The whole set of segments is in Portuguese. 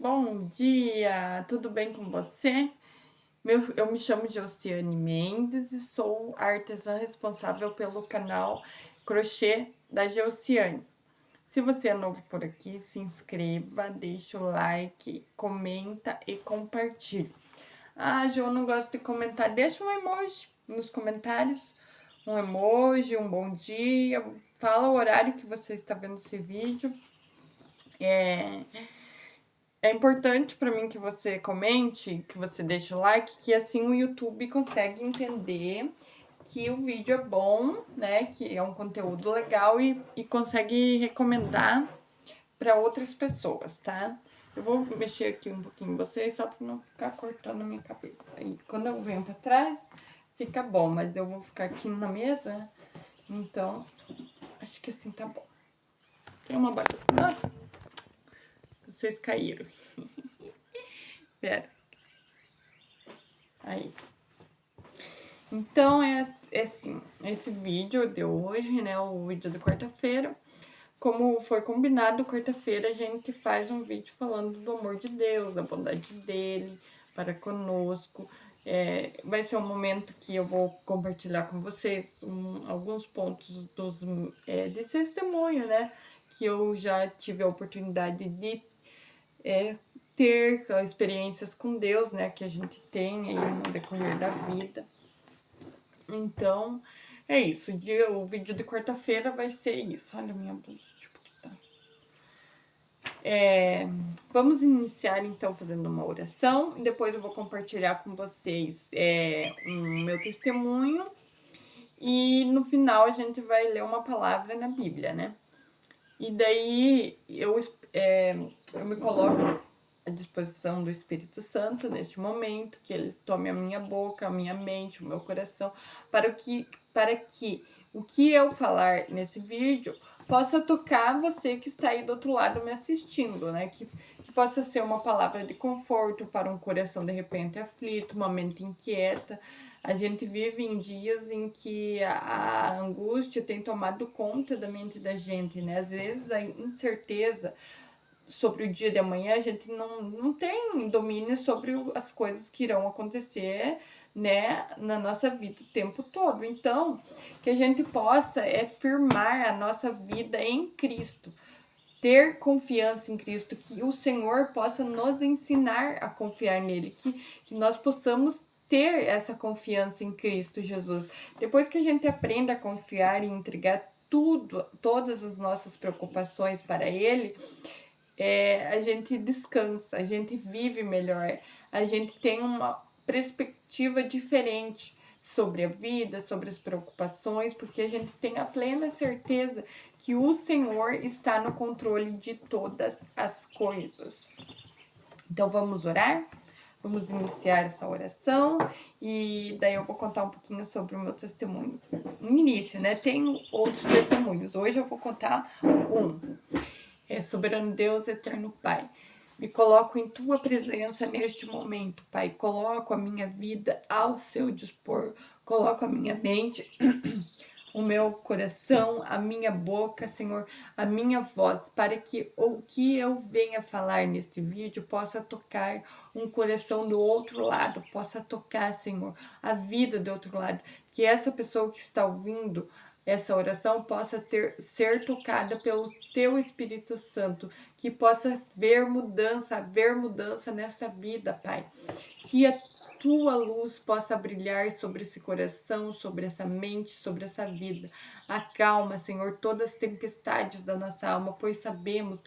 Bom dia, tudo bem com você? Eu me chamo Josiane Mendes e sou a artesã responsável pelo canal Crochê da Josiane. Se você é novo por aqui, se inscreva, deixa o like, comenta e compartilhe. Ah, Jo, eu não gosto de comentar. Deixa um emoji nos comentários. Um emoji, um bom dia. Fala o horário que você está vendo esse vídeo. É importante para mim que você comente, que você deixe o like, que assim o YouTube consegue entender que o vídeo é bom, né? Que é um conteúdo legal e consegue recomendar para outras pessoas, tá? Eu vou mexer aqui um pouquinho em vocês só para não ficar cortando a minha cabeça. Aí quando eu venho para trás, fica bom, mas eu vou ficar aqui na mesa, então acho que assim tá bom. Tem uma barulho. Ah, vocês caíram. Pera. Aí. Então, é assim, esse vídeo de hoje, né, o vídeo de quarta-feira, como foi combinado, quarta-feira a gente faz um vídeo falando do amor de Deus, da bondade dele para conosco. Vai ser um momento que eu vou compartilhar com vocês alguns pontos de testemunho, né, que eu já tive a oportunidade de ter experiências com Deus, né, que a gente tem aí no decorrer da vida. Então, é isso. O vídeo de quarta-feira vai ser isso. Olha a minha blusa, tipo que tá. Vamos iniciar então fazendo uma oração. Depois eu vou compartilhar com vocês um meu testemunho. E no final a gente vai ler uma palavra na Bíblia, né? E daí eu me coloco à disposição do Espírito Santo neste momento, que ele tome a minha boca, a minha mente, o meu coração, para que o que eu falar nesse vídeo possa tocar você que está aí do outro lado me assistindo, né? Que possa ser uma palavra de conforto para um coração de repente aflito, uma mente inquieta. A gente vive em dias em que a angústia tem tomado conta da mente da gente, né? Às vezes a incerteza sobre o dia de amanhã, a gente não tem domínio sobre as coisas que irão acontecer, né, na nossa vida o tempo todo. Então, que a gente possa firmar a nossa vida em Cristo, ter confiança em Cristo, que o Senhor possa nos ensinar a confiar nele, que nós possamos ter essa confiança em Cristo Jesus. Depois que a gente aprenda a confiar e entregar todas as nossas preocupações para Ele, a gente descansa, a gente vive melhor, a gente tem uma perspectiva diferente sobre a vida, sobre as preocupações, porque a gente tem a plena certeza que o Senhor está no controle de todas as coisas. Então vamos orar? Vamos iniciar essa oração e daí eu vou contar um pouquinho sobre o meu testemunho. No início, né? Tem outros testemunhos. Hoje eu vou contar um. Soberano Deus, eterno Pai, me coloco em tua presença neste momento, Pai. Coloco a minha vida ao seu dispor. Coloco a minha mente, o meu coração, a minha boca, Senhor, a minha voz, para que o que eu venha falar neste vídeo possa tocar um coração do outro lado, possa tocar, Senhor, a vida do outro lado. Que essa pessoa que está ouvindo essa oração possa ser tocada pelo teu Espírito Santo, que possa haver mudança nessa vida, Pai. Que a tua luz possa brilhar sobre esse coração, sobre essa mente, sobre essa vida. Acalma, Senhor, todas as tempestades da nossa alma, pois sabemos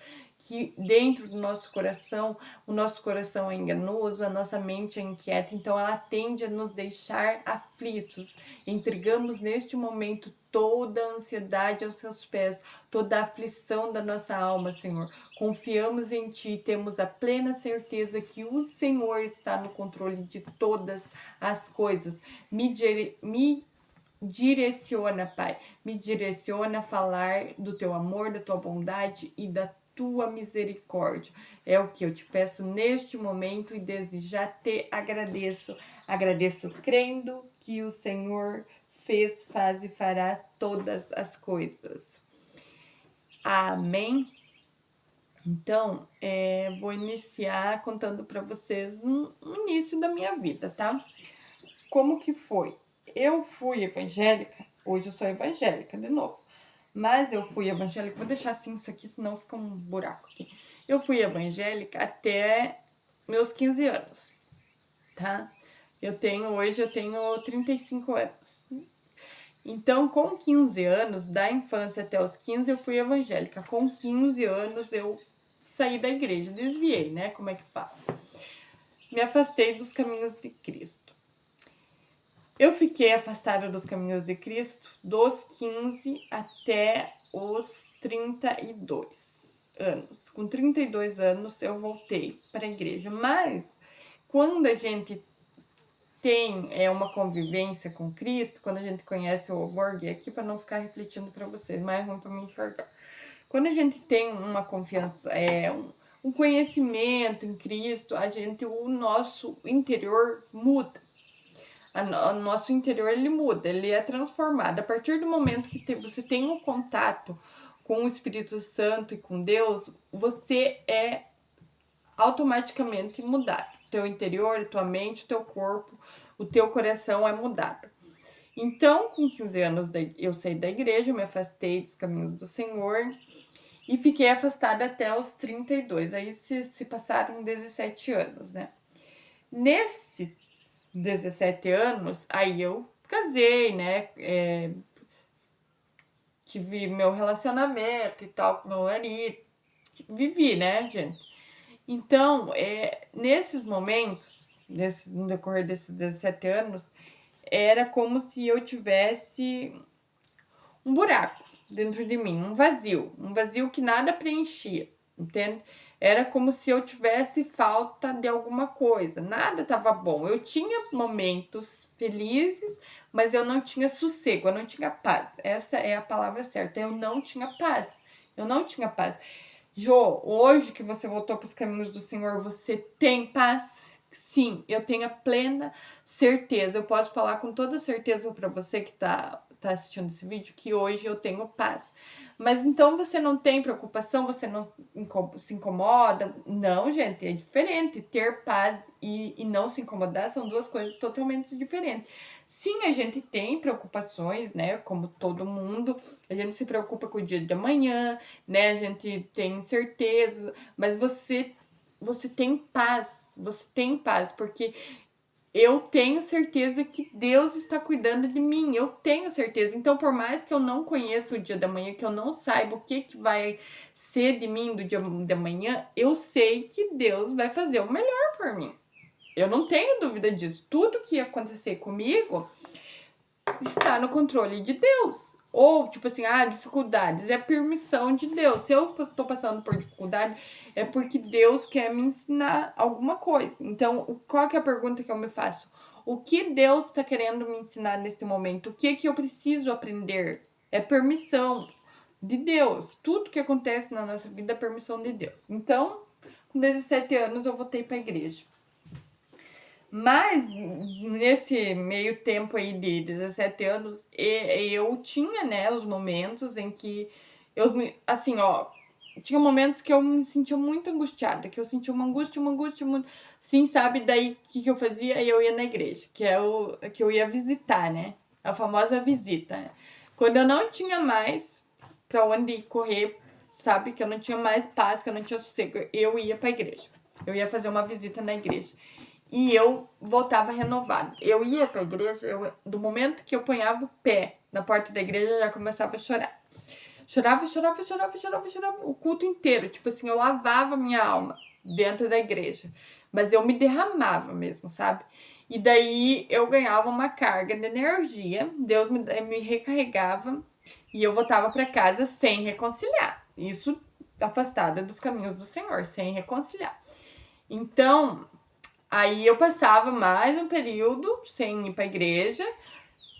que dentro do nosso coração, o nosso coração é enganoso, a nossa mente é inquieta, então ela tende a nos deixar aflitos. Entregamos neste momento toda a ansiedade aos seus pés, toda a aflição da nossa alma, Senhor. Confiamos em Ti, temos a plena certeza que o Senhor está no controle de todas as coisas. Me direciona, Pai, me direciona a falar do Teu amor, da Tua bondade e da Tua misericórdia. É o que eu te peço neste momento e desde já te agradeço. Agradeço crendo que o Senhor fez, faz e fará todas as coisas. Amém. Então, vou iniciar contando para vocês o início da minha vida, tá? Como que foi? Eu fui evangélica, hoje eu sou evangélica de novo, mas eu fui evangélica, vou deixar assim isso aqui, senão fica um buraco aqui. Eu fui evangélica até meus 15 anos, tá? Hoje eu tenho 35 anos. Então, com 15 anos, da infância até os 15, eu fui evangélica. Com 15 anos, eu saí da igreja, desviei, né? Como é que fala? Me afastei dos caminhos de Cristo. Eu fiquei afastada dos caminhos de Cristo dos 15 até os 32 anos. Com 32 anos, eu voltei para a igreja. Mas, quando a gente tem uma convivência com Cristo, quando a gente conhece o Borg, aqui para não ficar refletindo para vocês, mas é ruim para me enxergar. Quando a gente tem uma confiança, um conhecimento em Cristo, o nosso interior muda. O nosso interior ele muda, ele é transformado. A partir do momento que você tem um contato com o Espírito Santo e com Deus, você é automaticamente mudado. Teu interior, tua mente, teu corpo, o teu coração é mudado. Então, com 15 anos, eu saí da igreja, me afastei dos caminhos do Senhor e fiquei afastada até os 32. Aí se passaram 17 anos, né? Nesses 17 anos, aí eu casei, né? Tive meu relacionamento e tal com meu marido. Vivi, né, gente? Então, nesses momentos, no decorrer desses 17 anos, era como se eu tivesse um buraco dentro de mim, um vazio que nada preenchia, entende? Era como se eu tivesse falta de alguma coisa, nada estava bom. Eu tinha momentos felizes, mas eu não tinha sossego, eu não tinha paz. Essa é a palavra certa, eu não tinha paz. Eu não tinha paz. Jô, hoje que você voltou para os caminhos do Senhor, você tem paz? Sim, eu tenho a plena certeza. Eu posso falar com toda certeza para você que tá assistindo esse vídeo que hoje eu tenho paz. Mas então você não tem preocupação, você não se incomoda? Não, gente, é diferente. Ter paz e não se incomodar são duas coisas totalmente diferentes. Sim, a gente tem preocupações, né? Como todo mundo, a gente se preocupa com o dia de amanhã, né? A gente tem incerteza, mas você tem paz, porque eu tenho certeza que Deus está cuidando de mim, eu tenho certeza. Então, por mais que eu não conheça o dia da manhã, que eu não saiba o que vai ser de mim do dia da manhã, eu sei que Deus vai fazer o melhor por mim. Eu não tenho dúvida disso. Tudo que acontecer comigo está no controle de Deus. Ou, tipo assim, dificuldades, é permissão de Deus. Se eu tô passando por dificuldade, é porque Deus quer me ensinar alguma coisa. Então, qual que é a pergunta que eu me faço? O que Deus está querendo me ensinar nesse momento? O que eu preciso aprender? É permissão de Deus. Tudo que acontece na nossa vida é permissão de Deus. Então, com 17 anos, eu voltei para a igreja. Mas nesse meio tempo aí de 17 anos, eu tinha, né, os momentos em que eu, assim, ó, tinha momentos que eu me sentia muito angustiada, que eu sentia uma angústia muito, sim, sabe? Daí, o que eu fazia? Eu ia na igreja, que eu ia visitar, né? A famosa visita, né? Quando eu não tinha mais pra onde correr, sabe? Que eu não tinha mais paz, que eu não tinha sossego, eu ia pra igreja. Eu ia fazer uma visita na igreja. E eu voltava renovada. Eu ia pra igreja, do momento que eu ponhava o pé na porta da igreja, eu já começava a chorar. Chorava o culto inteiro. Tipo assim, eu lavava minha alma dentro da igreja. Mas eu me derramava mesmo, sabe? E daí eu ganhava uma carga de energia. Deus me recarregava. E eu voltava para casa sem reconciliar. Isso afastada dos caminhos do Senhor, sem reconciliar. Então, aí eu passava mais um período sem ir pra igreja,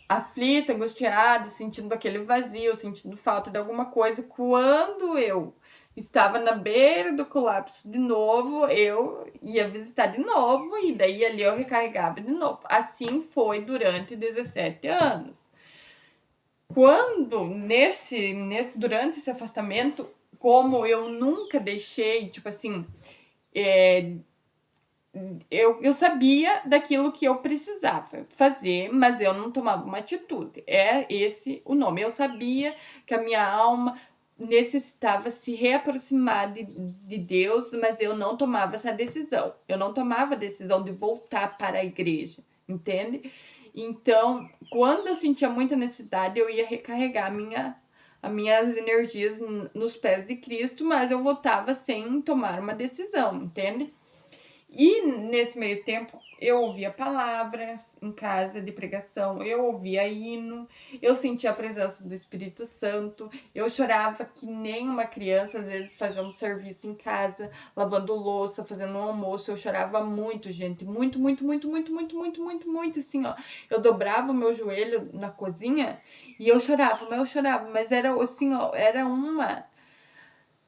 aflita, angustiada, sentindo aquele vazio, sentindo falta de alguma coisa. Quando eu estava na beira do colapso de novo, eu ia visitar de novo e daí ali eu recarregava de novo. Assim foi durante 17 anos. Quando durante esse afastamento, como eu nunca deixei, tipo assim, eu sabia daquilo que eu precisava fazer, mas eu não tomava uma atitude. É esse o nome. Eu sabia que a minha alma necessitava se reaproximar de Deus, mas eu não tomava essa decisão. Eu não tomava a decisão de voltar para a igreja, entende? Então, quando eu sentia muita necessidade, eu ia recarregar as minhas energias nos pés de Cristo, mas eu voltava sem tomar uma decisão, entende? E nesse meio tempo eu ouvia palavras em casa de pregação, eu ouvia hino, eu sentia a presença do Espírito Santo, eu chorava que nem uma criança, às vezes fazendo serviço em casa, lavando louça, fazendo um almoço, eu chorava muito, gente, muito, muito, muito, muito, muito, muito, muito, muito, assim, ó. Eu dobrava o meu joelho na cozinha e eu chorava, mas era assim, ó, era uma...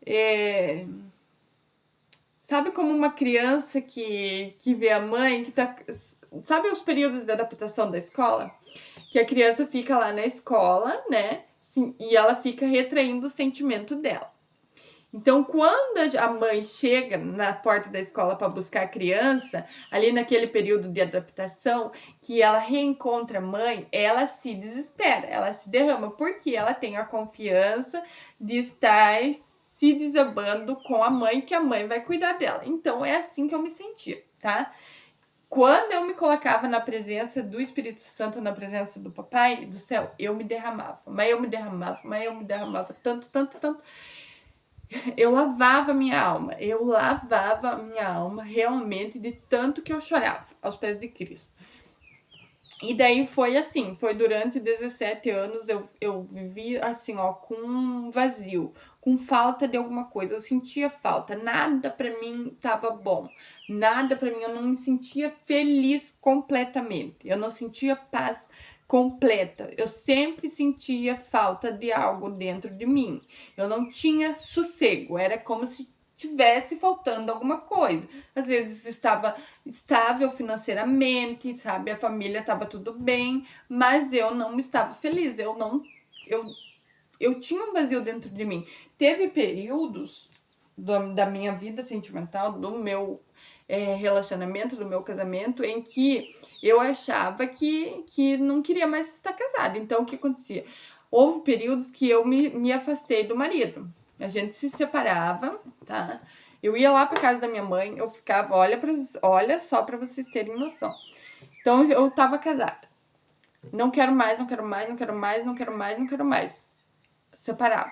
É... Sabe como uma criança que vê a mãe, que tá... Sabe os períodos de adaptação da escola? Que a criança fica lá na escola, né? Sim, e ela fica retraindo o sentimento dela. Então, quando a mãe chega na porta da escola para buscar a criança, ali naquele período de adaptação, que ela reencontra a mãe, ela se desespera, ela se derrama, porque ela tem a confiança de estar se desabando com a mãe, que a mãe vai cuidar dela. Então, é assim que eu me sentia, tá? Quando eu me colocava na presença do Espírito Santo, na presença do Papai do céu, eu me derramava, mas eu me derramava tanto, tanto, tanto. Eu lavava a minha alma realmente de tanto que eu chorava aos pés de Cristo. E daí foi assim, foi durante 17 anos eu vivi assim, ó, com um vazio, com falta de alguma coisa. Eu sentia falta, nada pra mim tava bom, nada pra mim, eu não me sentia feliz completamente, eu não sentia paz completa. Eu sempre sentia falta de algo dentro de mim. Eu não tinha sossego, era como se tivesse faltando alguma coisa. Às vezes estava estável financeiramente, sabe? A família estava tudo bem, mas eu não estava feliz. Eu tinha um vazio dentro de mim. Teve períodos da minha vida sentimental, do meu relacionamento, do meu casamento, em que eu achava que não queria mais estar casada. Então, o que acontecia? Houve períodos que eu me afastei do marido. A gente se separava, tá? Eu ia lá pra casa da minha mãe, eu ficava, olha só pra vocês terem noção. Então, eu tava casada. Não quero mais, não quero mais, não quero mais, não quero mais, não quero mais. Separava.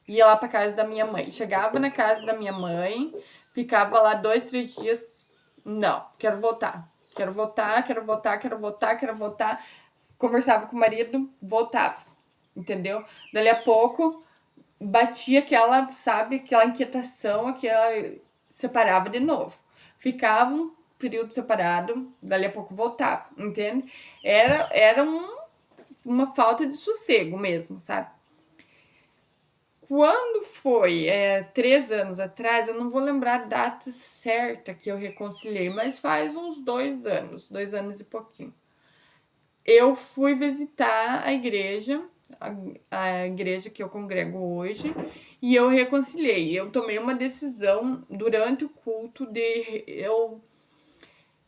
Ia lá pra casa da minha mãe. Chegava na casa da minha mãe, ficava lá 2, 3 dias. Não, quero voltar. Quero voltar, quero voltar, quero voltar, quero voltar. Conversava com o marido, voltava. Entendeu? Dali a pouco, batia aquela, sabe, aquela inquietação, aquela... Separava de novo. Ficava um período separado, dali a pouco voltava, entende? Era uma falta de sossego mesmo, sabe? Quando foi 3 anos atrás, eu não vou lembrar a data certa que eu reconciliei, mas faz uns 2 anos e pouquinho. Eu fui visitar a igreja, a igreja que eu congrego hoje, e eu reconciliei. Eu tomei uma decisão durante o culto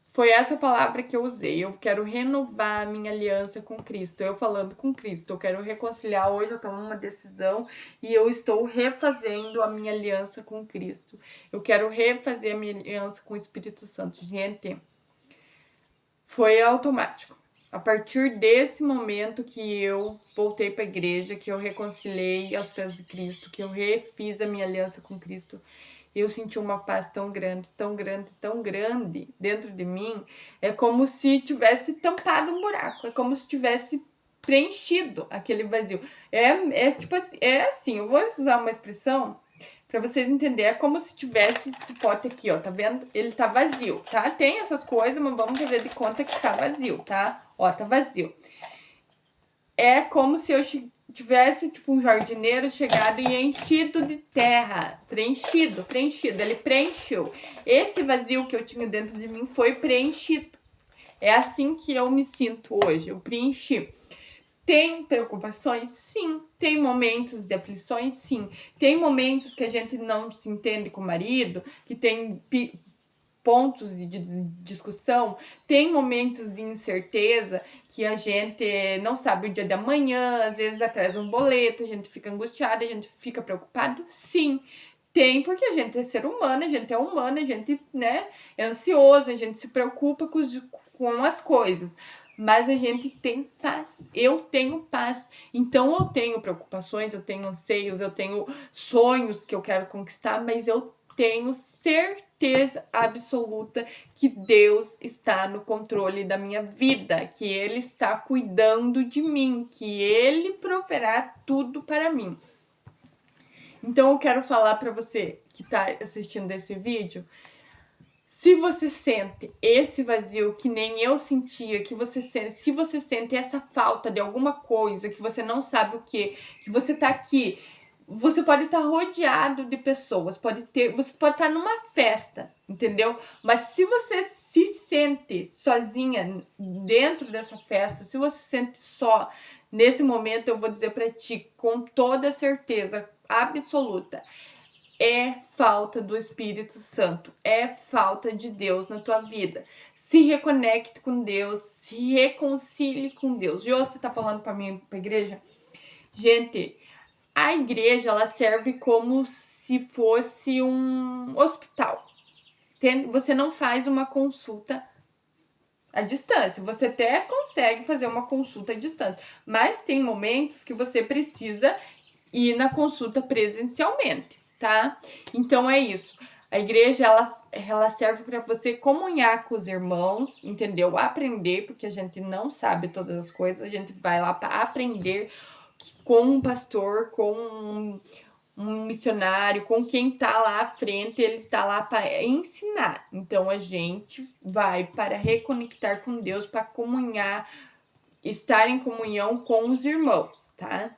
foi essa palavra que eu usei. Eu quero renovar a minha aliança com Cristo. Eu falando com Cristo. Eu quero reconciliar. Hoje eu tomo uma decisão e eu estou refazendo a minha aliança com Cristo. Eu quero refazer a minha aliança com o Espírito Santo. Gente, foi automático. A partir desse momento que eu voltei para a igreja, que eu reconciliei aos pés de Cristo, que eu refiz a minha aliança com Cristo, eu senti uma paz tão grande, tão grande, tão grande dentro de mim. É como se tivesse tampado um buraco, é como se tivesse preenchido aquele vazio. Tipo assim, eu vou usar uma expressão para vocês entenderem, é como se tivesse esse pote aqui, ó, tá vendo? Ele tá vazio, tá? Tem essas coisas, mas vamos fazer de conta que tá vazio, tá? Ó, tá vazio. É como se eu tivesse, tipo, um jardineiro chegado e enchido de terra. Preenchido. Ele preencheu. Esse vazio que eu tinha dentro de mim foi preenchido. É assim que eu me sinto hoje. Eu preenchi. Tem preocupações? Sim. Tem momentos de aflições? Sim. Tem momentos que a gente não se entende com o marido, que tem pontos de discussão, tem momentos de incerteza que a gente não sabe o dia da manhã, às vezes atrasa um boleto, a gente fica angustiado, a gente fica preocupado? Sim. Tem, porque a gente é ser humano, a gente é humano, a gente, né, é ansioso, a gente se preocupa com as coisas. Mas a gente tem paz. Eu tenho paz. Então eu tenho preocupações, eu tenho anseios, eu tenho sonhos que eu quero conquistar, mas eu tenho certeza absoluta que Deus está no controle da minha vida, que Ele está cuidando de mim, que Ele proverá tudo para mim. Então eu quero falar para você que está assistindo esse vídeo, se você sente esse vazio que nem eu sentia, que você sente, se você sente essa falta de alguma coisa, que você não sabe o que você tá aqui, você pode estar rodeado de pessoas, você pode estar numa festa, entendeu? Mas se você se sente sozinha dentro dessa festa, se você se sente só, nesse momento eu vou dizer para ti com toda certeza absoluta, é falta do Espírito Santo, é falta de Deus na tua vida. Se reconecte com Deus, se reconcilie com Deus. E hoje você tá falando para mim, pra igreja? Gente, a igreja, ela serve como se fosse um hospital. Você não faz uma consulta à distância. Você até consegue fazer uma consulta à distância, mas tem momentos que você precisa ir na consulta presencialmente, tá? Então é isso. A igreja, ela serve para você comunhar com os irmãos, entendeu? Aprender, porque a gente não sabe todas as coisas, a gente vai lá para aprender com um pastor, com um missionário, com quem tá lá à frente, ele está lá para ensinar. Então a gente vai para reconectar com Deus, para comunhar, estar em comunhão com os irmãos, tá?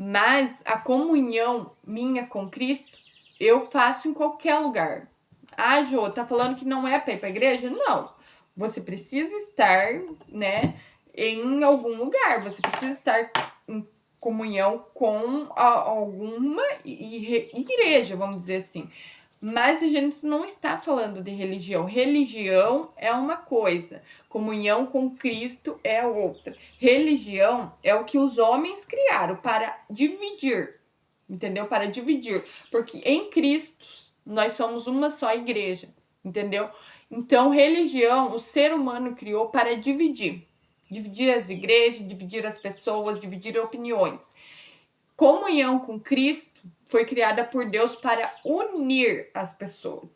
Mas a comunhão minha com Cristo, eu faço em qualquer lugar. Ah, Jô, tá falando que não é para ir pra igreja? Não. Você precisa estar, né, em algum lugar. Você precisa estar em comunhão com alguma igreja, vamos dizer assim. Mas a gente não está falando de religião. Religião é uma coisa, comunhão com Cristo é outra. Religião é o que os homens criaram para dividir, entendeu? Para dividir. Porque em Cristo nós somos uma só igreja, entendeu? Então, religião, o ser humano criou para dividir. Dividir as igrejas, dividir as pessoas, dividir opiniões. Comunhão com Cristo foi criada por Deus para unir as pessoas.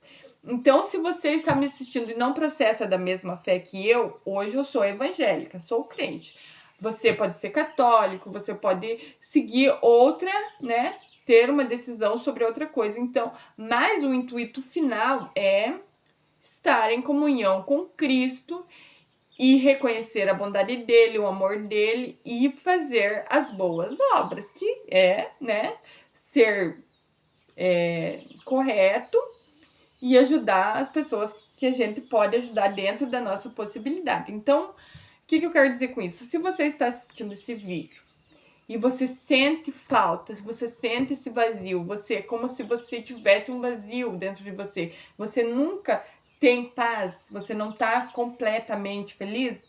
Então, se você está me assistindo e não processa da mesma fé que eu, hoje eu sou evangélica, sou crente. Você pode ser católico, você pode seguir outra, né? Ter uma decisão sobre outra coisa. Então, mas o intuito final é estar em comunhão com Cristo e reconhecer a bondade dele, o amor dele e fazer as boas obras, que é, né, ser correto e ajudar as pessoas que a gente pode ajudar dentro da nossa possibilidade. Então, o que eu quero dizer com isso? Se você está assistindo esse vídeo e você sente falta, se você sente esse vazio, você como se você tivesse um vazio dentro de você, você nunca tem paz, você não está completamente feliz,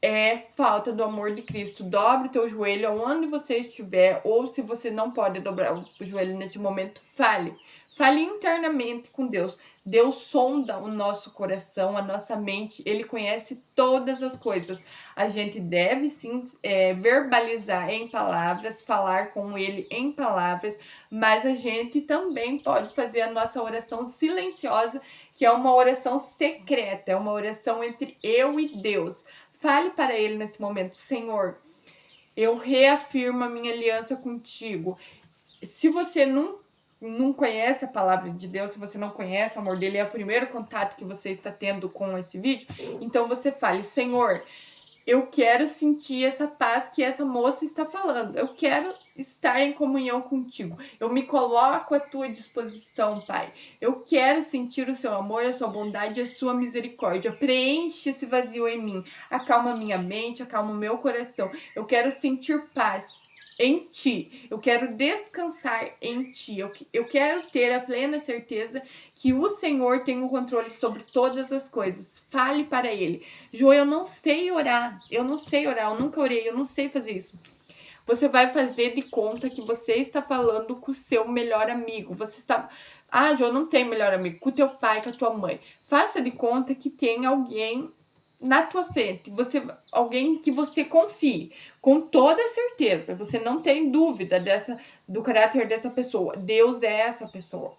é falta do amor de Cristo. Dobre o teu joelho aonde você estiver, ou se você não pode dobrar o joelho neste momento, fale. Fale internamente com Deus. Deus sonda o nosso coração, a nossa mente. Ele conhece todas as coisas. A gente deve sim verbalizar em palavras, falar com Ele em palavras, mas a gente também pode fazer a nossa oração silenciosa, que é uma oração secreta, é uma oração entre eu e Deus. Fale para Ele nesse momento: Senhor, eu reafirmo a minha aliança contigo. Se você não conhece a palavra de Deus, se você não conhece o amor dele, é o primeiro contato que você está tendo com esse vídeo, então você fale: Senhor, eu quero sentir essa paz que essa moça está falando. Eu quero estar em comunhão contigo. Eu me coloco à tua disposição, Pai. Eu quero sentir o seu amor, a sua bondade e a sua misericórdia. Preenche esse vazio em mim. Acalma minha mente, acalma o meu coração. Eu quero sentir paz em ti. Eu quero descansar em ti. Eu quero ter a plena certeza que o Senhor tem o controle sobre todas as coisas. Fale para ele. Jo, eu não sei orar. Eu nunca orei, eu não sei fazer isso. Você vai fazer de conta que você está falando com o seu melhor amigo. Você está... Ah, Jo, não tem melhor amigo. Com o teu pai, com a tua mãe. Faça de conta que tem alguém na tua frente. Alguém que você confie. Com toda certeza. Você não tem dúvida do caráter dessa pessoa. Deus é essa pessoa.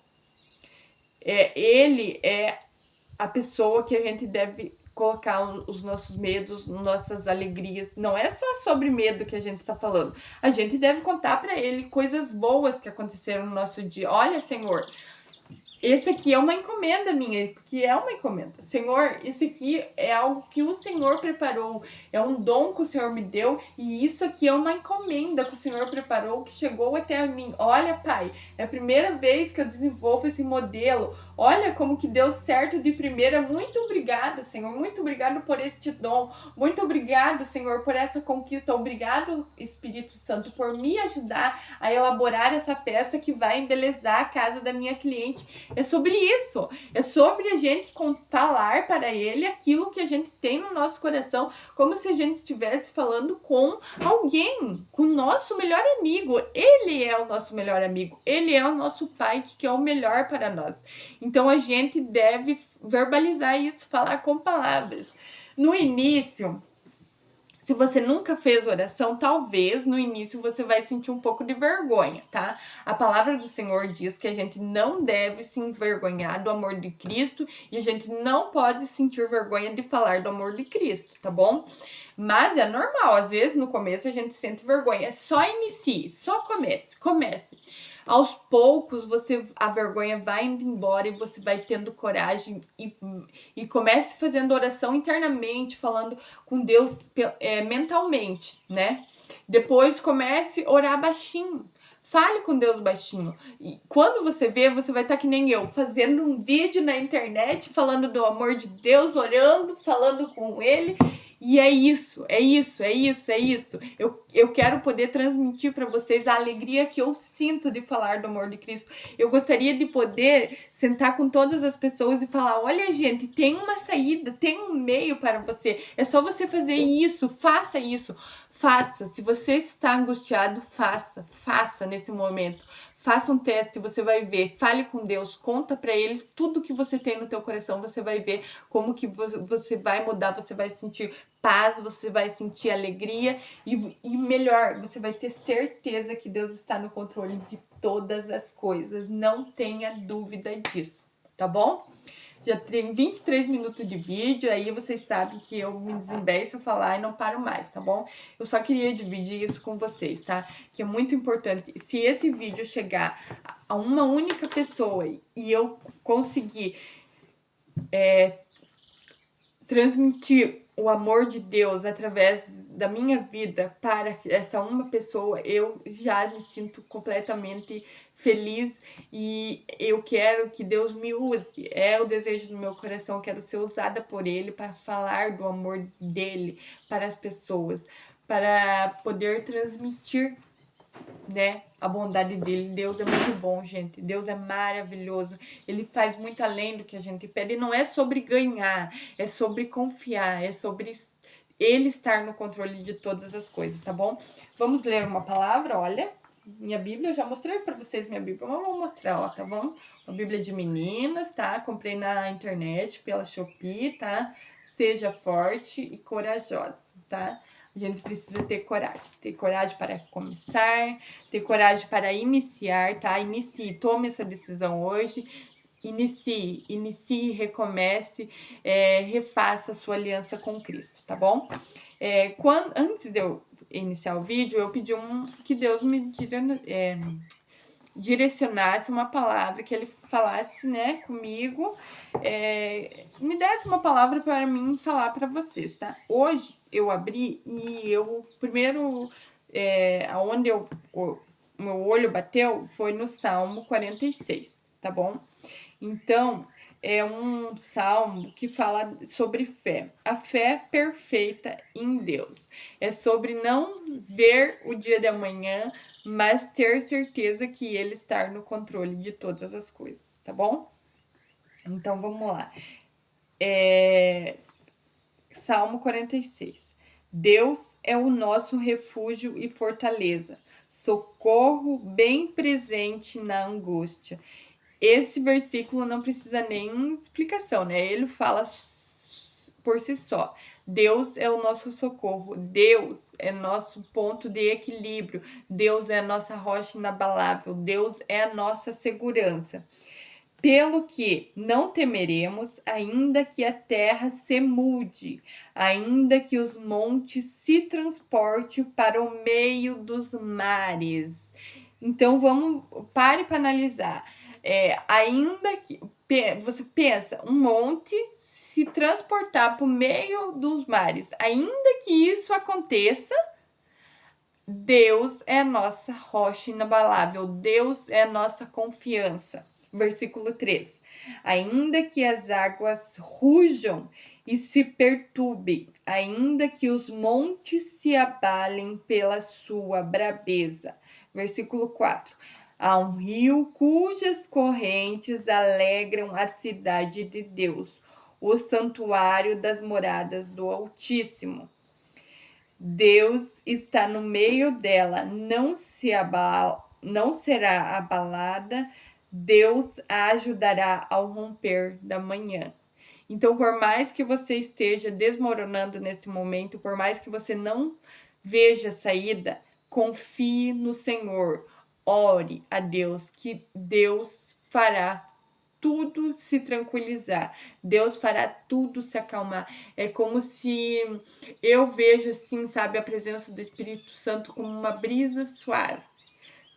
Ele é a pessoa que a gente deve colocar os nossos medos, nossas alegrias. Não é só sobre medo que a gente tá falando. A gente deve contar para ele coisas boas que aconteceram no nosso dia. Olha, Senhor, esse aqui é uma encomenda minha, que é uma encomenda. Senhor, esse aqui é algo que o Senhor preparou, é um dom que o Senhor me deu, e isso aqui é uma encomenda que o Senhor preparou, que chegou até a mim. Olha, Pai, é a primeira vez que eu desenvolvo esse modelo. Olha como que deu certo de primeira. Muito obrigado, Senhor. Muito obrigado por este dom. Muito obrigado, Senhor, por essa conquista. Obrigado, Espírito Santo, por me ajudar a elaborar essa peça que vai embelezar a casa da minha cliente. É sobre isso. É sobre a gente falar para ele aquilo que a gente tem no nosso coração, como se a gente estivesse falando com alguém, com o nosso melhor amigo. Ele é o nosso melhor amigo. Ele é o nosso pai que quer o melhor para nós. Então a gente deve verbalizar isso, falar com palavras. No início, se você nunca fez oração, talvez no início você vai sentir um pouco de vergonha, tá? A palavra do Senhor diz que a gente não deve se envergonhar do amor de Cristo e a gente não pode sentir vergonha de falar do amor de Cristo, tá bom? Mas é normal, às vezes no começo a gente sente vergonha. Só inicie, só comece. Aos poucos a vergonha vai indo embora e você vai tendo coragem e comece fazendo oração internamente, falando com Deus mentalmente, né? Depois comece a orar baixinho. Fale com Deus baixinho. E quando você vê, você vai estar que nem eu, fazendo um vídeo na internet, falando do amor de Deus, orando, falando com Ele. E é isso. Eu quero poder transmitir para vocês a alegria que eu sinto de falar do amor de Cristo. Eu gostaria de poder sentar com todas as pessoas e falar: olha, gente, tem uma saída, tem um meio para você. É só você fazer isso, faça isso. Faça. Se você está angustiado, faça nesse momento. Faça um teste, você vai ver. Fale com Deus, conta para Ele tudo que você tem no teu coração. Você vai ver como que você vai mudar, você vai sentir paz, você vai sentir alegria e melhor, você vai ter certeza que Deus está no controle de todas as coisas. Não tenha dúvida disso, tá bom? Já tem 23 minutos de vídeo, aí vocês sabem que eu me desembeço a falar e não paro mais, tá bom? Eu só queria dividir isso com vocês, tá? Que é muito importante. Se esse vídeo chegar a uma única pessoa e eu conseguir transmitir o amor de Deus através da minha vida para essa uma pessoa, eu já me sinto completamente feliz e eu quero que Deus me use. É o desejo do meu coração, eu quero ser usada por Ele para falar do amor dele para as pessoas, para poder transmitir, né, a bondade dele. Deus é muito bom, gente. Deus é maravilhoso. Ele faz muito além do que a gente pede. Não é sobre ganhar, é sobre confiar, é sobre ele estar no controle de todas as coisas, tá bom? Vamos ler uma palavra, olha. Minha Bíblia, eu já mostrei pra vocês minha Bíblia, mas eu vou mostrar, ó, tá bom? Uma Bíblia de meninas, tá? Comprei na internet, pela Shopee, tá? Seja forte e corajosa, tá? A gente precisa ter coragem para começar, ter coragem para iniciar, tá? Inicie, tome essa decisão hoje, inicie, recomece, refaça a sua aliança com Cristo, tá bom? Antes de eu iniciar o vídeo, eu pedi que Deus me direcionasse uma palavra, que Ele falasse, né, comigo, me desse uma palavra para mim falar para vocês, tá? Hoje eu abri e eu primeiro, aonde eu meu olho bateu foi no Salmo 46, tá bom? Então, é um salmo que fala sobre fé. A fé perfeita em Deus. É sobre não ver o dia de amanhã, mas ter certeza que Ele está no controle de todas as coisas, tá bom? Então, vamos lá. Salmo 46. Deus é o nosso refúgio e fortaleza, socorro bem presente na angústia. Esse versículo não precisa nem explicação, né? Ele fala por si só. Deus é o nosso socorro, Deus é nosso ponto de equilíbrio, Deus é a nossa rocha inabalável, Deus é a nossa segurança. Pelo que não temeremos, ainda que a terra se mude, ainda que os montes se transportem para o meio dos mares. Então vamos, pare para analisar. Ainda que você pensa, um monte se transportar para o meio dos mares, ainda que isso aconteça, Deus é a nossa rocha inabalável, Deus é a nossa confiança. Versículo 3. Ainda que as águas rujam e se perturbem, ainda que os montes se abalem pela sua brabeza. Versículo 4. Há um rio cujas correntes alegram a cidade de Deus, o santuário das moradas do Altíssimo. Deus está no meio dela, não será abalada, Deus a ajudará ao romper da manhã. Então, por mais que você esteja desmoronando nesse momento, por mais que você não veja saída, confie no Senhor, ore a Deus, que Deus fará tudo se tranquilizar. Deus fará tudo se acalmar. É como se eu vejo assim, sabe, a presença do Espírito Santo como uma brisa suave.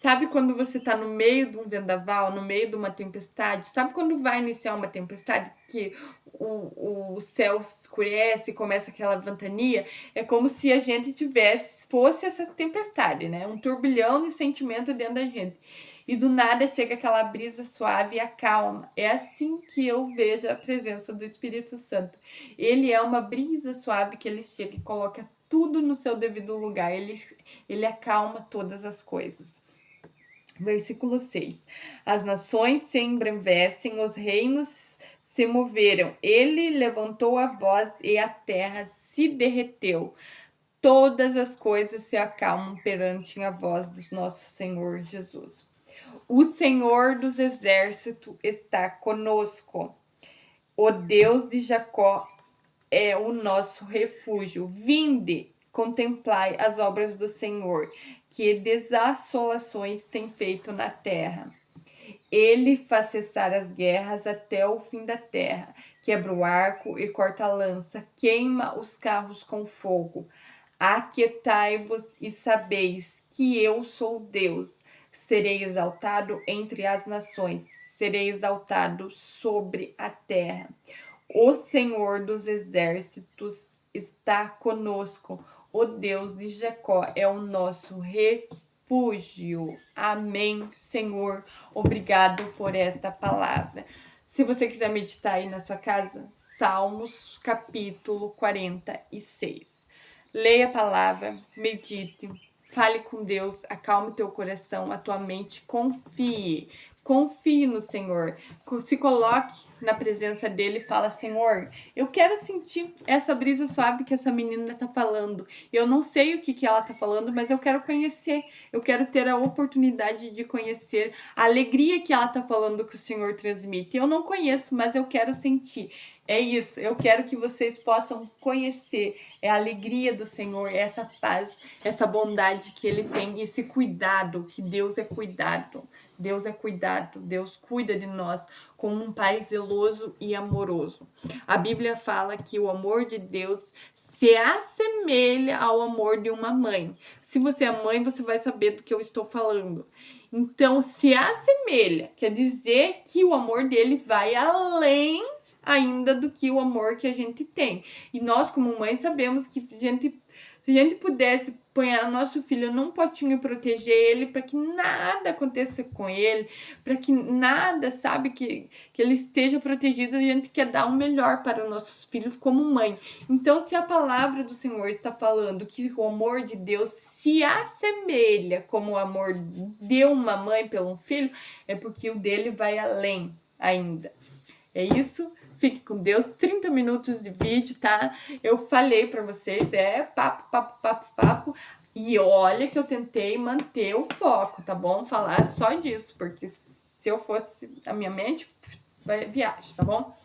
Sabe quando você tá no meio de um vendaval, no meio de uma tempestade? Sabe quando vai iniciar uma tempestade que o céu escurece e começa aquela ventania? É como se a gente fosse essa tempestade, né? Um turbilhão de sentimento dentro da gente. E do nada chega aquela brisa suave e acalma. É assim que eu vejo a presença do Espírito Santo. Ele é uma brisa suave que ele chega e coloca tudo no seu devido lugar. Ele acalma todas as coisas. Versículo 6. As nações se embrevecem, os reinos se moveram. Ele levantou a voz e a terra se derreteu. Todas as coisas se acalmam perante a voz do nosso Senhor Jesus. O Senhor dos exércitos está conosco. O Deus de Jacó é o nosso refúgio. Vinde, contemplai as obras do Senhor, que desassolações tem feito na terra. Ele faz cessar as guerras até o fim da terra, quebra o arco e corta a lança, queima os carros com fogo. Aquietai-vos e sabeis que eu sou Deus. Serei exaltado entre as nações, serei exaltado sobre a terra. O Senhor dos exércitos está conosco. O Deus de Jacó é o nosso refúgio. Amém, Senhor. Obrigado por esta palavra. Se você quiser meditar aí na sua casa, Salmos capítulo 46. Leia a palavra, medite, fale com Deus, acalme teu coração, a tua mente, confie. Confie no Senhor. Se coloque na presença dele e fala: Senhor, eu quero sentir essa brisa suave que essa menina tá falando. Eu não sei o que ela tá falando, mas eu quero conhecer. Eu quero ter a oportunidade de conhecer a alegria que ela tá falando que o Senhor transmite. Eu não conheço, mas eu quero sentir. É isso, eu quero que vocês possam conhecer a alegria do Senhor, essa paz, essa bondade que Ele tem, esse cuidado, que Deus é cuidado. Deus é cuidado, Deus cuida de nós como um Pai zeloso e amoroso. A Bíblia fala que o amor de Deus se assemelha ao amor de uma mãe. Se você é mãe, você vai saber do que eu estou falando. Então, se assemelha, quer dizer que o amor dele vai além ainda do que o amor que a gente tem. E nós, como mãe, sabemos que se a gente pudesse põe o nosso filho num potinho e proteger ele para que nada aconteça com ele, para que nada, sabe, que ele esteja protegido. A gente quer dar o melhor para os nossos filhos como mãe. Então, se a palavra do Senhor está falando que o amor de Deus se assemelha como o amor de uma mãe pelo filho, é porque o dele vai além ainda. É isso. Fique com Deus. 30 minutos de vídeo, tá? Eu falei pra vocês, papo. E olha que eu tentei manter o foco, tá bom? Falar só disso, porque se eu fosse a minha mente, vai viagem, tá bom?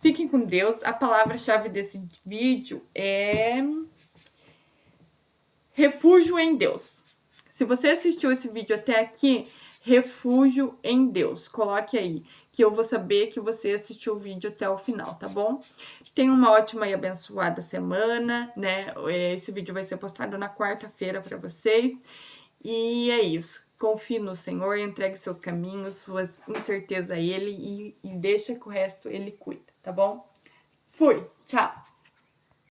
Fiquem com Deus. A palavra-chave desse vídeo é refúgio em Deus. Se você assistiu esse vídeo até aqui, refúgio em Deus. Coloque aí, que eu vou saber que você assistiu o vídeo até o final, tá bom? Tenha uma ótima e abençoada semana, né? Esse vídeo vai ser postado na quarta-feira para vocês. E é isso. Confie no Senhor, entregue seus caminhos, suas incertezas a Ele e deixa que o resto Ele cuida, tá bom? Fui! Tchau!